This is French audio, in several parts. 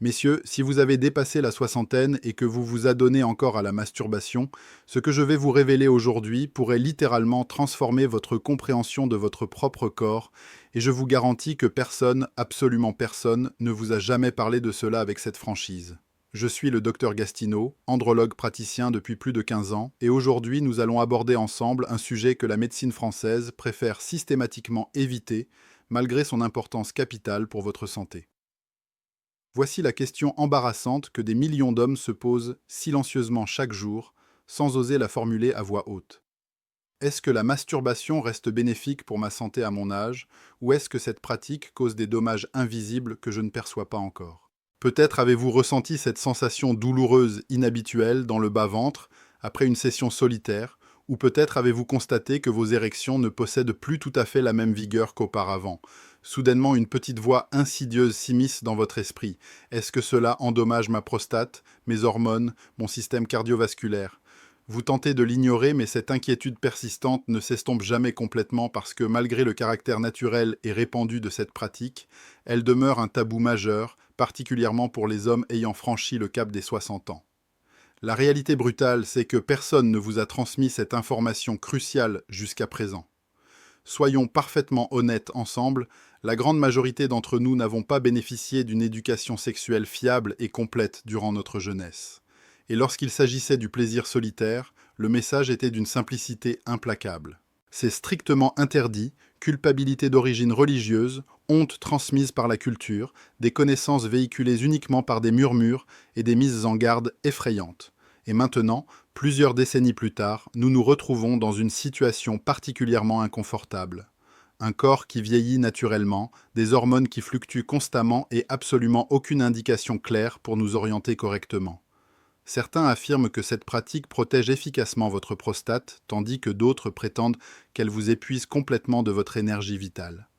Messieurs, si vous avez dépassé la soixantaine et que vous vous adonnez encore à la masturbation, ce que je vais vous révéler aujourd'hui pourrait littéralement transformer votre compréhension de votre propre corps, et je vous garantis que personne, absolument personne, ne vous a jamais parlé de cela avec cette franchise. Je suis le docteur Gastineau, andrologue praticien depuis plus de 15 ans, et aujourd'hui nous allons aborder ensemble un sujet que la médecine française préfère systématiquement éviter, malgré son importance capitale pour votre santé. Voici la question embarrassante que des millions d'hommes se posent silencieusement chaque jour, sans oser la formuler à voix haute. Est-ce que la masturbation reste bénéfique pour ma santé à mon âge, ou est-ce que cette pratique cause des dommages invisibles que je ne perçois pas encore? Peut-être avez-vous ressenti cette sensation douloureuse inhabituelle dans le bas-ventre après une session solitaire, ou peut-être avez-vous constaté que vos érections ne possèdent plus tout à fait la même vigueur qu'auparavant. Soudainement, une petite voix insidieuse s'immisce dans votre esprit. Est-ce que cela endommage ma prostate, mes hormones, mon système cardiovasculaire? Vous tentez de l'ignorer, mais cette inquiétude persistante ne s'estompe jamais complètement parce que, malgré le caractère naturel et répandu de cette pratique, elle demeure un tabou majeur, particulièrement pour les hommes ayant franchi le cap des 60 ans. La réalité brutale, c'est que personne ne vous a transmis cette information cruciale jusqu'à présent. Soyons parfaitement honnêtes ensemble, la grande majorité d'entre nous n'avons pas bénéficié d'une éducation sexuelle fiable et complète durant notre jeunesse. Et lorsqu'il s'agissait du plaisir solitaire, le message était d'une simplicité implacable. C'est strictement interdit, culpabilité d'origine religieuse, honte transmise par la culture, des connaissances véhiculées uniquement par des murmures et des mises en garde effrayantes. Et maintenant, plusieurs décennies plus tard, nous nous retrouvons dans une situation particulièrement inconfortable. Un corps qui vieillit naturellement, des hormones qui fluctuent constamment et absolument aucune indication claire pour nous orienter correctement. Certains affirment que cette pratique protège efficacement votre prostate, tandis que d'autres prétendent qu'elle vous épuise complètement de votre énergie vitale.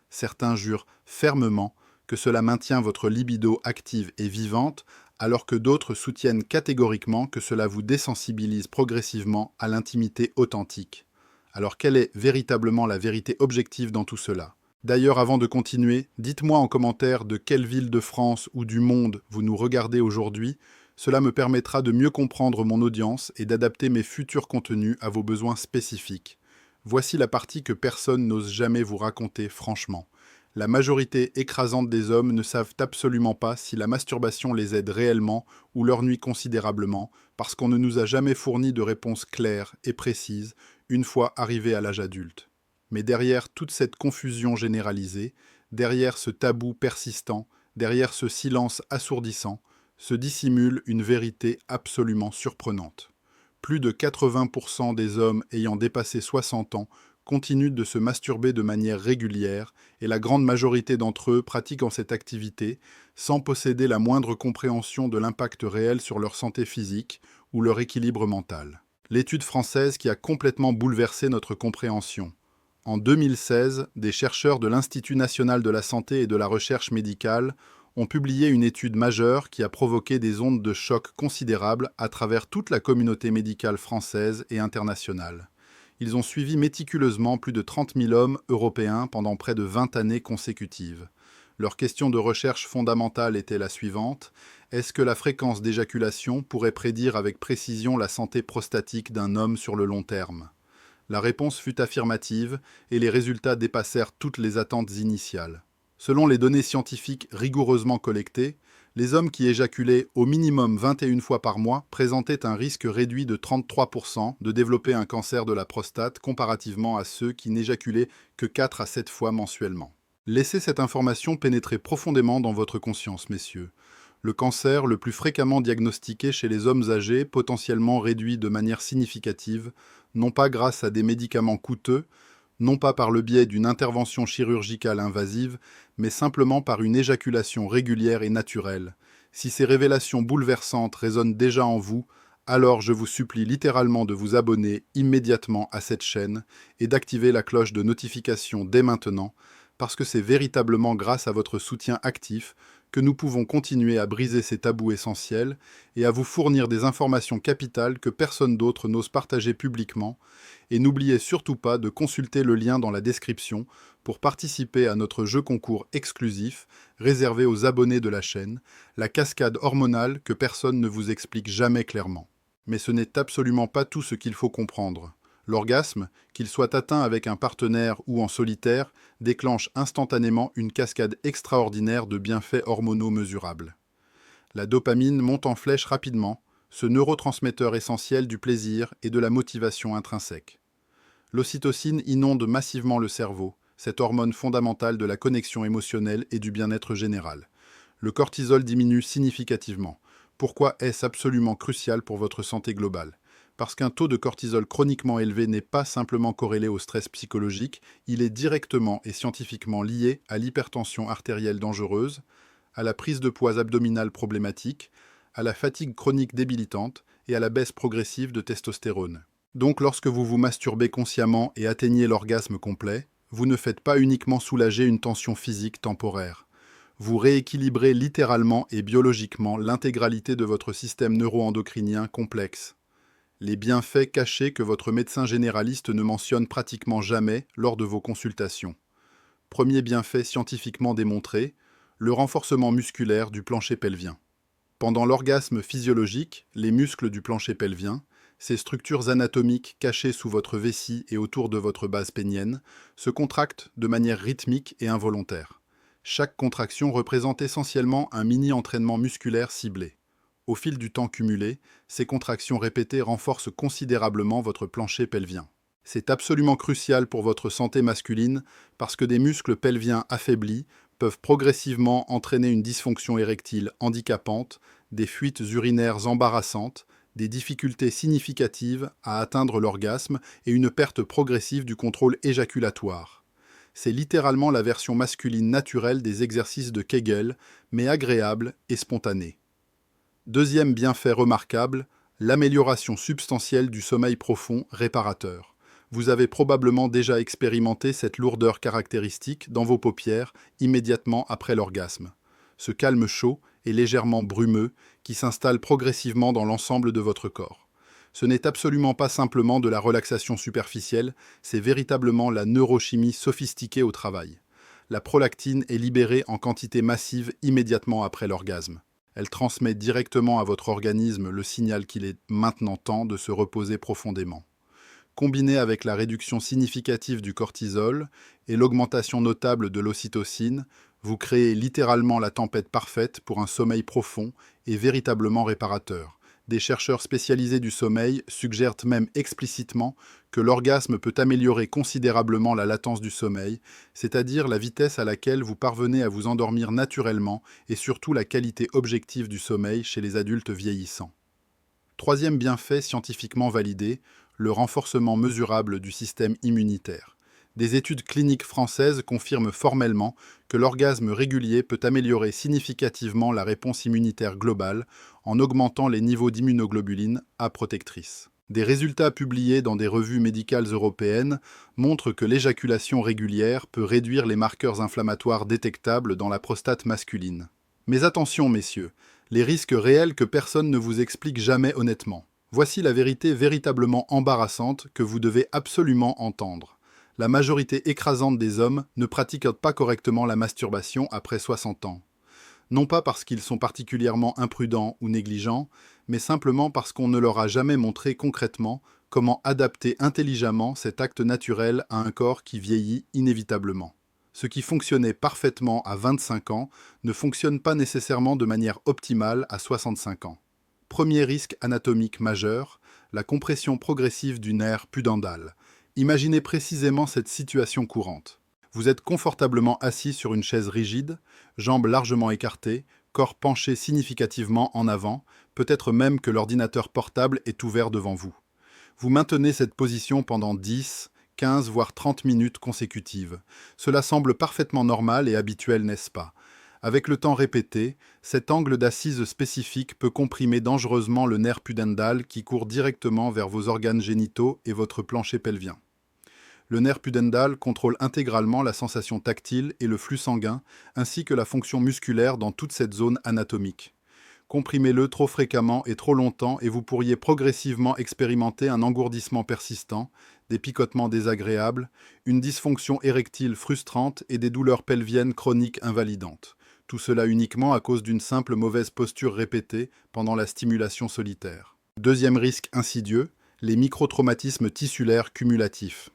Certains jurent fermement que cela maintient votre libido active et vivante, alors que d'autres soutiennent catégoriquement que cela vous désensibilise progressivement à l'intimité authentique. Alors quelle est véritablement la vérité objective dans tout cela? D'ailleurs, avant de continuer, dites-moi en commentaire de quelle ville de France ou du monde vous nous regardez aujourd'hui. Cela me permettra de mieux comprendre mon audience et d'adapter mes futurs contenus à vos besoins spécifiques. Voici la partie que personne n'ose jamais vous raconter franchement. La majorité écrasante des hommes ne savent absolument pas si la masturbation les aide réellement ou leur nuit considérablement, parce qu'on ne nous a jamais fourni de réponse claire et précise une fois arrivés à l'âge adulte. Mais derrière toute cette confusion généralisée, derrière ce tabou persistant, derrière ce silence assourdissant, se dissimule une vérité absolument surprenante. Plus de 80% des hommes ayant dépassé 60 ans continuent de se masturber de manière régulière et la grande majorité d'entre eux pratiquent cette activité sans posséder la moindre compréhension de l'impact réel sur leur santé physique ou leur équilibre mental. L'étude française qui a complètement bouleversé notre compréhension. En 2016, des chercheurs de l'Institut national de la santé et de la recherche médicale ont publié une étude majeure qui a provoqué des ondes de choc considérables à travers toute la communauté médicale française et internationale. Ils ont suivi méticuleusement plus de 30 000 hommes européens pendant près de 20 années consécutives. Leur question de recherche fondamentale était la suivante: est-ce que la fréquence d'éjaculation pourrait prédire avec précision la santé prostatique d'un homme sur le long terme? La réponse fut affirmative et les résultats dépassèrent toutes les attentes initiales. Selon les données scientifiques rigoureusement collectées, les hommes qui éjaculaient au minimum 21 fois par mois présentaient un risque réduit de 33% de développer un cancer de la prostate comparativement à ceux qui n'éjaculaient que 4 à 7 fois mensuellement. Laissez cette information pénétrer profondément dans votre conscience, messieurs. Le cancer le plus fréquemment diagnostiqué chez les hommes âgés, potentiellement réduit de manière significative, non pas grâce à des médicaments coûteux, non pas par le biais d'une intervention chirurgicale invasive, mais simplement par une éjaculation régulière et naturelle. Si ces révélations bouleversantes résonnent déjà en vous, alors je vous supplie littéralement de vous abonner immédiatement à cette chaîne et d'activer la cloche de notification dès maintenant, parce que c'est véritablement grâce à votre soutien actif que nous pouvons continuer à briser ces tabous essentiels et à vous fournir des informations capitales que personne d'autre n'ose partager publiquement. Et n'oubliez surtout pas de consulter le lien dans la description pour participer à notre jeu concours exclusif réservé aux abonnés de la chaîne, la cascade hormonale que personne ne vous explique jamais clairement. Mais ce n'est absolument pas tout ce qu'il faut comprendre. L'orgasme, qu'il soit atteint avec un partenaire ou en solitaire, déclenche instantanément une cascade extraordinaire de bienfaits hormonaux mesurables. La dopamine monte en flèche rapidement, ce neurotransmetteur essentiel du plaisir et de la motivation intrinsèque. L'ocytocine inonde massivement le cerveau, cette hormone fondamentale de la connexion émotionnelle et du bien-être général. Le cortisol diminue significativement. Pourquoi est-ce absolument crucial pour votre santé globale ? Parce qu'un taux de cortisol chroniquement élevé n'est pas simplement corrélé au stress psychologique, il est directement et scientifiquement lié à l'hypertension artérielle dangereuse, à la prise de poids abdominale problématique, à la fatigue chronique débilitante et à la baisse progressive de testostérone. Donc lorsque vous vous masturbez consciemment et atteignez l'orgasme complet, vous ne faites pas uniquement soulager une tension physique temporaire. Vous rééquilibrez littéralement et biologiquement l'intégralité de votre système neuro-endocrinien complexe. Les bienfaits cachés que votre médecin généraliste ne mentionne pratiquement jamais lors de vos consultations. Premier bienfait scientifiquement démontré, le renforcement musculaire du plancher pelvien. Pendant l'orgasme physiologique, les muscles du plancher pelvien, ces structures anatomiques cachées sous votre vessie et autour de votre base pénienne, se contractent de manière rythmique et involontaire. Chaque contraction représente essentiellement un mini-entraînement musculaire ciblé. Au fil du temps cumulé, ces contractions répétées renforcent considérablement votre plancher pelvien. C'est absolument crucial pour votre santé masculine parce que des muscles pelviens affaiblis peuvent progressivement entraîner une dysfonction érectile handicapante, des fuites urinaires embarrassantes, des difficultés significatives à atteindre l'orgasme et une perte progressive du contrôle éjaculatoire. C'est littéralement la version masculine naturelle des exercices de Kegel, mais agréable et spontanée. Deuxième bienfait remarquable, l'amélioration substantielle du sommeil profond réparateur. Vous avez probablement déjà expérimenté cette lourdeur caractéristique dans vos paupières immédiatement après l'orgasme. Ce calme chaud et légèrement brumeux qui s'installe progressivement dans l'ensemble de votre corps. Ce n'est absolument pas simplement de la relaxation superficielle, c'est véritablement la neurochimie sophistiquée au travail. La prolactine est libérée en quantité massive immédiatement après l'orgasme. Elle transmet directement à votre organisme le signal qu'il est maintenant temps de se reposer profondément. Combiné avec la réduction significative du cortisol et l'augmentation notable de l'ocytocine, vous créez littéralement la tempête parfaite pour un sommeil profond et véritablement réparateur. Des chercheurs spécialisés du sommeil suggèrent même explicitement que l'orgasme peut améliorer considérablement la latence du sommeil, c'est-à-dire la vitesse à laquelle vous parvenez à vous endormir naturellement et surtout la qualité objective du sommeil chez les adultes vieillissants. Troisième bienfait scientifiquement validé, le renforcement mesurable du système immunitaire. Des études cliniques françaises confirment formellement que l'orgasme régulier peut améliorer significativement la réponse immunitaire globale en augmentant les niveaux d'immunoglobulines A protectrice. Des résultats publiés dans des revues médicales européennes montrent que l'éjaculation régulière peut réduire les marqueurs inflammatoires détectables dans la prostate masculine. Mais attention, messieurs, les risques réels que personne ne vous explique jamais honnêtement. Voici la vérité véritablement embarrassante que vous devez absolument entendre. La majorité écrasante des hommes ne pratiquent pas correctement la masturbation après 60 ans. Non pas parce qu'ils sont particulièrement imprudents ou négligents, mais simplement parce qu'on ne leur a jamais montré concrètement comment adapter intelligemment cet acte naturel à un corps qui vieillit inévitablement. Ce qui fonctionnait parfaitement à 25 ans ne fonctionne pas nécessairement de manière optimale à 65 ans. Premier risque anatomique majeur, la compression progressive du nerf pudendal. Imaginez précisément cette situation courante. Vous êtes confortablement assis sur une chaise rigide, jambes largement écartées, corps penché significativement en avant, peut-être même que l'ordinateur portable est ouvert devant vous. Vous maintenez cette position pendant 10, 15 voire 30 minutes consécutives. Cela semble parfaitement normal et habituel, n'est-ce pas ? Avec le temps répété, cet angle d'assise spécifique peut comprimer dangereusement le nerf pudendal qui court directement vers vos organes génitaux et votre plancher pelvien. Le nerf pudendal contrôle intégralement la sensation tactile et le flux sanguin, ainsi que la fonction musculaire dans toute cette zone anatomique. Comprimez-le trop fréquemment et trop longtemps et vous pourriez progressivement expérimenter un engourdissement persistant, des picotements désagréables, une dysfonction érectile frustrante et des douleurs pelviennes chroniques invalidantes. Tout cela uniquement à cause d'une simple mauvaise posture répétée pendant la stimulation solitaire. Deuxième risque insidieux, les microtraumatismes tissulaires cumulatifs.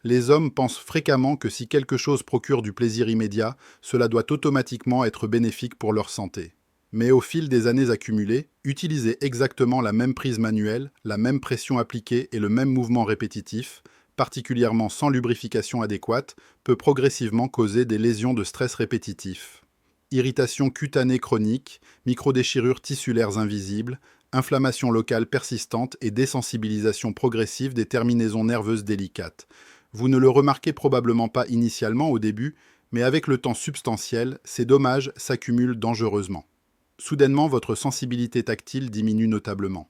Les hommes pensent fréquemment que si quelque chose procure du plaisir immédiat, cela doit automatiquement être bénéfique pour leur santé. Mais au fil des années accumulées, utiliser exactement la même prise manuelle, la même pression appliquée et le même mouvement répétitif, particulièrement sans lubrification adéquate, peut progressivement causer des lésions de stress répétitif. Irritation cutanée chronique, microdéchirures tissulaires invisibles, inflammation locale persistante et désensibilisation progressive des terminaisons nerveuses délicates. Vous ne le remarquez probablement pas initialement au début, mais avec le temps substantiel, ces dommages s'accumulent dangereusement. Soudainement, votre sensibilité tactile diminue notablement.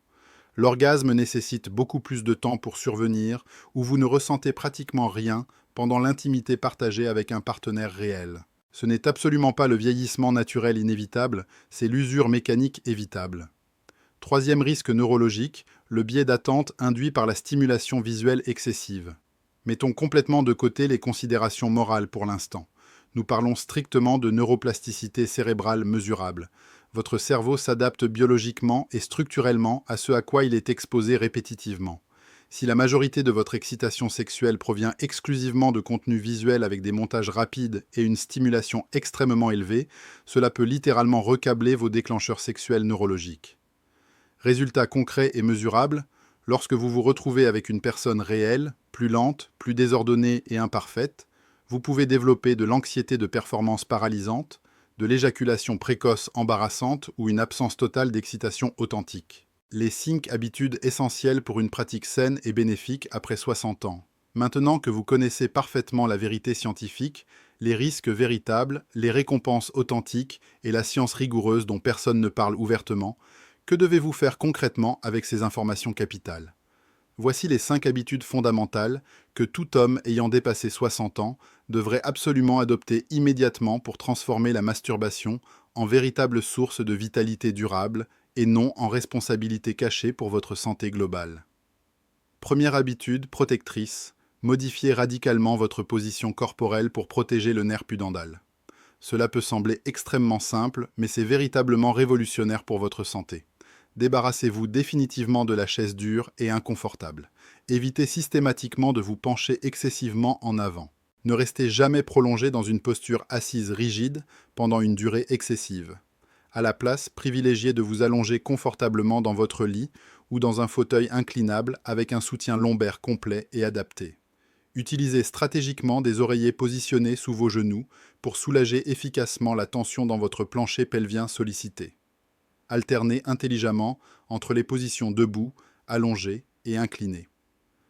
L'orgasme nécessite beaucoup plus de temps pour survenir, ou vous ne ressentez pratiquement rien pendant l'intimité partagée avec un partenaire réel. Ce n'est absolument pas le vieillissement naturel inévitable, c'est l'usure mécanique évitable. Troisième risque neurologique, le biais d'attente induit par la stimulation visuelle excessive. Mettons complètement de côté les considérations morales pour l'instant. Nous parlons strictement de neuroplasticité cérébrale mesurable. Votre cerveau s'adapte biologiquement et structurellement à ce à quoi il est exposé répétitivement. Si la majorité de votre excitation sexuelle provient exclusivement de contenus visuels avec des montages rapides et une stimulation extrêmement élevée, cela peut littéralement recabler vos déclencheurs sexuels neurologiques. Résultat concret et mesurable, lorsque vous vous retrouvez avec une personne réelle, plus lente, plus désordonnée et imparfaite, vous pouvez développer de l'anxiété de performance paralysante, de l'éjaculation précoce embarrassante ou une absence totale d'excitation authentique. Les 5 habitudes essentielles pour une pratique saine et bénéfique après 60 ans. Maintenant que vous connaissez parfaitement la vérité scientifique, les risques véritables, les récompenses authentiques et la science rigoureuse dont personne ne parle ouvertement, que devez-vous faire concrètement avec ces informations capitales? Voici les 5 habitudes fondamentales que tout homme ayant dépassé 60 ans devrait absolument adopter immédiatement pour transformer la masturbation en véritable source de vitalité durable et non en responsabilité cachée pour votre santé globale. Première habitude protectrice, modifiez radicalement votre position corporelle pour protéger le nerf pudendal. Cela peut sembler extrêmement simple, mais c'est véritablement révolutionnaire pour votre santé. Débarrassez-vous définitivement de la chaise dure et inconfortable. Évitez systématiquement de vous pencher excessivement en avant. Ne restez jamais prolongé dans une posture assise rigide pendant une durée excessive. À la place, privilégiez de vous allonger confortablement dans votre lit ou dans un fauteuil inclinable avec un soutien lombaire complet et adapté. Utilisez stratégiquement des oreillers positionnés sous vos genoux pour soulager efficacement la tension dans votre plancher pelvien sollicité. Alternez intelligemment entre les positions debout, allongé et incliné.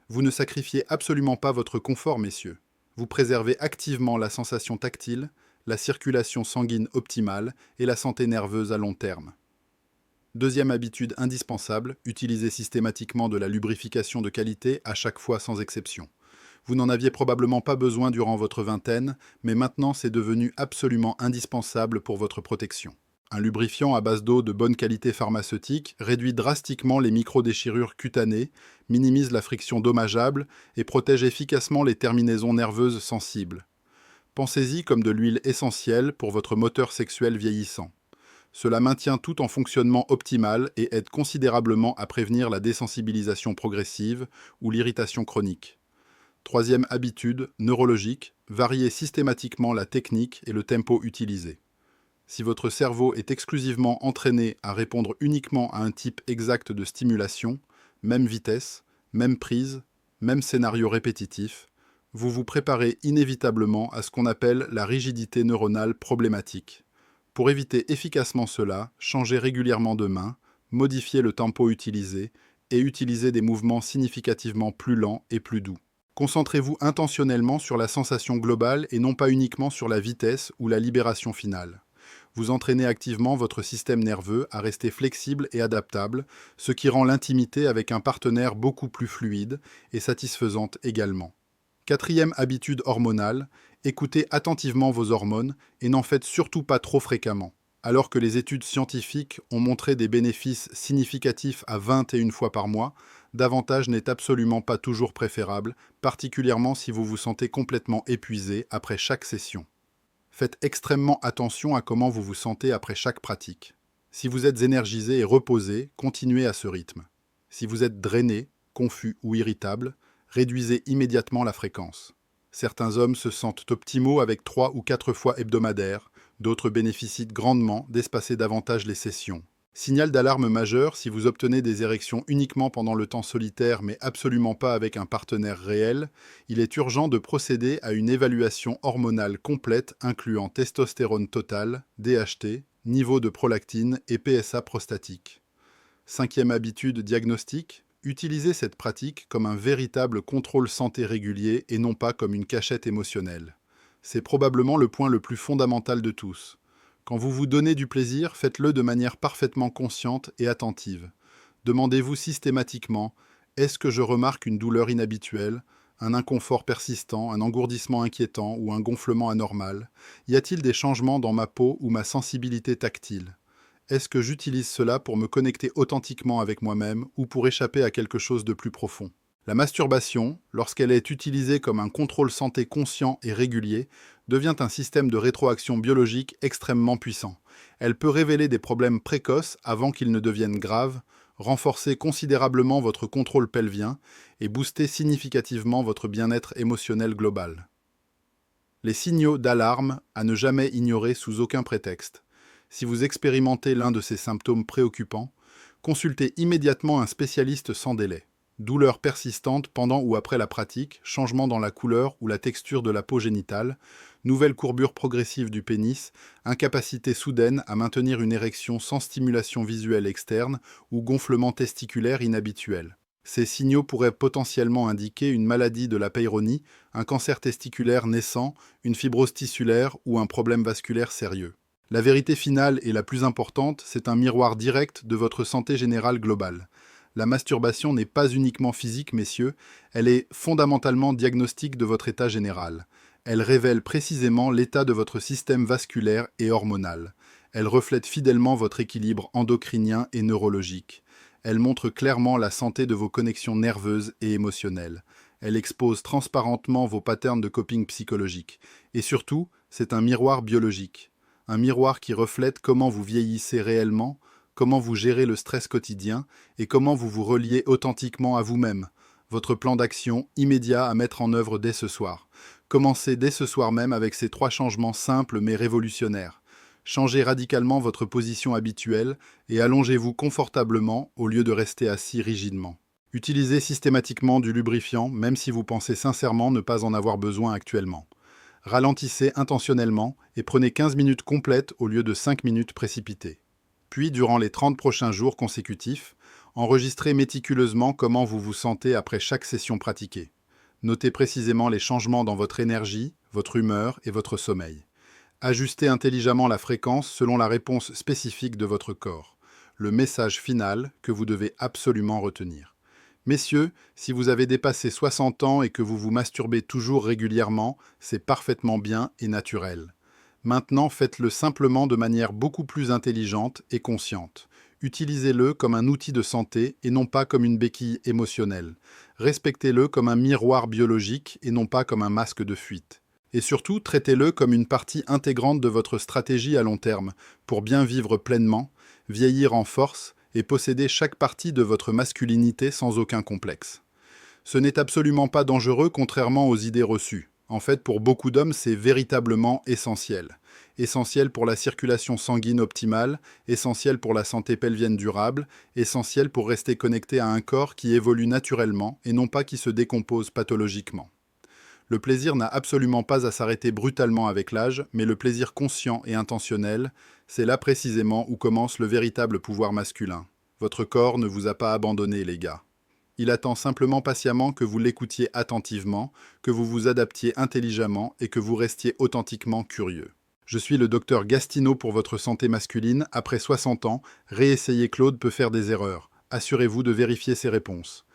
Vous ne sacrifiez absolument pas votre confort, messieurs. Vous préservez activement la sensation tactile, la circulation sanguine optimale et la santé nerveuse à long terme. Deuxième habitude indispensable, utilisez systématiquement de la lubrification de qualité à chaque fois sans exception. Vous n'en aviez probablement pas besoin durant votre vingtaine, mais maintenant c'est devenu absolument indispensable pour votre protection. Un lubrifiant à base d'eau de bonne qualité pharmaceutique réduit drastiquement les microdéchirures cutanées, minimise la friction dommageable et protège efficacement les terminaisons nerveuses sensibles. Pensez-y comme de l'huile essentielle pour votre moteur sexuel vieillissant. Cela maintient tout en fonctionnement optimal et aide considérablement à prévenir la désensibilisation progressive ou l'irritation chronique. Troisième habitude, neurologique, variez systématiquement la technique et le tempo utilisé. Si votre cerveau est exclusivement entraîné à répondre uniquement à un type exact de stimulation, même vitesse, même prise, même scénario répétitif, vous vous préparez inévitablement à ce qu'on appelle la rigidité neuronale problématique. Pour éviter efficacement cela, changez régulièrement de main, modifiez le tempo utilisé et utilisez des mouvements significativement plus lents et plus doux. Concentrez-vous intentionnellement sur la sensation globale et non pas uniquement sur la vitesse ou la libération finale. Vous entraînez activement votre système nerveux à rester flexible et adaptable, ce qui rend l'intimité avec un partenaire beaucoup plus fluide et satisfaisante également. Quatrième habitude hormonale, écoutez attentivement vos hormones et n'en faites surtout pas trop fréquemment. Alors que les études scientifiques ont montré des bénéfices significatifs à 21 fois par mois, davantage n'est absolument pas toujours préférable, particulièrement si vous vous sentez complètement épuisé après chaque session. Faites extrêmement attention à comment vous vous sentez après chaque pratique. Si vous êtes énergisé et reposé, continuez à ce rythme. Si vous êtes drainé, confus ou irritable, réduisez immédiatement la fréquence. Certains hommes se sentent optimaux avec 3 ou 4 fois hebdomadaires, d'autres bénéficient grandement d'espacer davantage les sessions. Signal d'alarme majeur si vous obtenez des érections uniquement pendant le temps solitaire mais absolument pas avec un partenaire réel, il est urgent de procéder à une évaluation hormonale complète incluant testostérone total, DHT, niveau de prolactine et PSA prostatique. Cinquième habitude diagnostique, utilisez cette pratique comme un véritable contrôle santé régulier et non pas comme une cachette émotionnelle. C'est probablement le point le plus fondamental de tous. Quand vous vous donnez du plaisir, faites-le de manière parfaitement consciente et attentive. Demandez-vous systématiquement « Est-ce que je remarque une douleur inhabituelle, un inconfort persistant, un engourdissement inquiétant ou un gonflement anormal? Y a-t-il des changements dans ma peau ou ma sensibilité tactile? Est-ce que j'utilise cela pour me connecter authentiquement avec moi-même ou pour échapper à quelque chose de plus profond ?» La masturbation, lorsqu'elle est utilisée comme un contrôle santé conscient et régulier, devient un système de rétroaction biologique extrêmement puissant. Elle peut révéler des problèmes précoces avant qu'ils ne deviennent graves, renforcer considérablement votre contrôle pelvien et booster significativement votre bien-être émotionnel global. Les signaux d'alarme à ne jamais ignorer sous aucun prétexte. Si vous expérimentez l'un de ces symptômes préoccupants, consultez immédiatement un spécialiste sans délai. Douleurs persistantes pendant ou après la pratique, changement dans la couleur ou la texture de la peau génitale, nouvelle courbure progressive du pénis, incapacité soudaine à maintenir une érection sans stimulation visuelle externe ou gonflement testiculaire inhabituel. Ces signaux pourraient potentiellement indiquer une maladie de la Peyronie, un cancer testiculaire naissant, une fibrose tissulaire ou un problème vasculaire sérieux. La vérité finale et la plus importante, c'est un miroir direct de votre santé générale globale. La masturbation n'est pas uniquement physique, messieurs, elle est fondamentalement diagnostique de votre état général. Elle révèle précisément l'état de votre système vasculaire et hormonal. Elle reflète fidèlement votre équilibre endocrinien et neurologique. Elle montre clairement la santé de vos connexions nerveuses et émotionnelles. Elle expose transparentement vos patterns de coping psychologique. Et surtout, c'est un miroir biologique. Un miroir qui reflète comment vous vieillissez réellement, comment vous gérez le stress quotidien et comment vous vous reliez authentiquement à vous-même. Votre plan d'action immédiat à mettre en œuvre dès ce soir. Commencez dès ce soir même avec ces 3 changements simples mais révolutionnaires. Changez radicalement votre position habituelle et allongez-vous confortablement au lieu de rester assis rigidement. Utilisez systématiquement du lubrifiant même si vous pensez sincèrement ne pas en avoir besoin actuellement. Ralentissez intentionnellement et prenez 15 minutes complètes au lieu de 5 minutes précipitées. Puis, durant les 30 prochains jours consécutifs, enregistrez méticuleusement comment vous vous sentez après chaque session pratiquée. Notez précisément les changements dans votre énergie, votre humeur et votre sommeil. Ajustez intelligemment la fréquence selon la réponse spécifique de votre corps. Le message final que vous devez absolument retenir. Messieurs, si vous avez dépassé 60 ans et que vous vous masturbez toujours régulièrement, c'est parfaitement bien et naturel. Maintenant, faites-le simplement de manière beaucoup plus intelligente et consciente. Utilisez-le comme un outil de santé et non pas comme une béquille émotionnelle. Respectez-le comme un miroir biologique et non pas comme un masque de fuite. Et surtout, traitez-le comme une partie intégrante de votre stratégie à long terme pour bien vivre pleinement, vieillir en force et posséder chaque partie de votre masculinité sans aucun complexe. Ce n'est absolument pas dangereux contrairement aux idées reçues. En fait, pour beaucoup d'hommes, c'est véritablement essentiel. Essentiel pour la circulation sanguine optimale, essentiel pour la santé pelvienne durable, essentiel pour rester connecté à un corps qui évolue naturellement et non pas qui se décompose pathologiquement. Le plaisir n'a absolument pas à s'arrêter brutalement avec l'âge, mais le plaisir conscient et intentionnel, c'est là précisément où commence le véritable pouvoir masculin. Votre corps ne vous a pas abandonné, les gars. Il attend simplement patiemment que vous l'écoutiez attentivement, que vous vous adaptiez intelligemment et que vous restiez authentiquement curieux. Je suis le docteur Gastineau pour votre santé masculine. Après 60 ans, réessayer Claude peut faire des erreurs. Assurez-vous de vérifier ses réponses.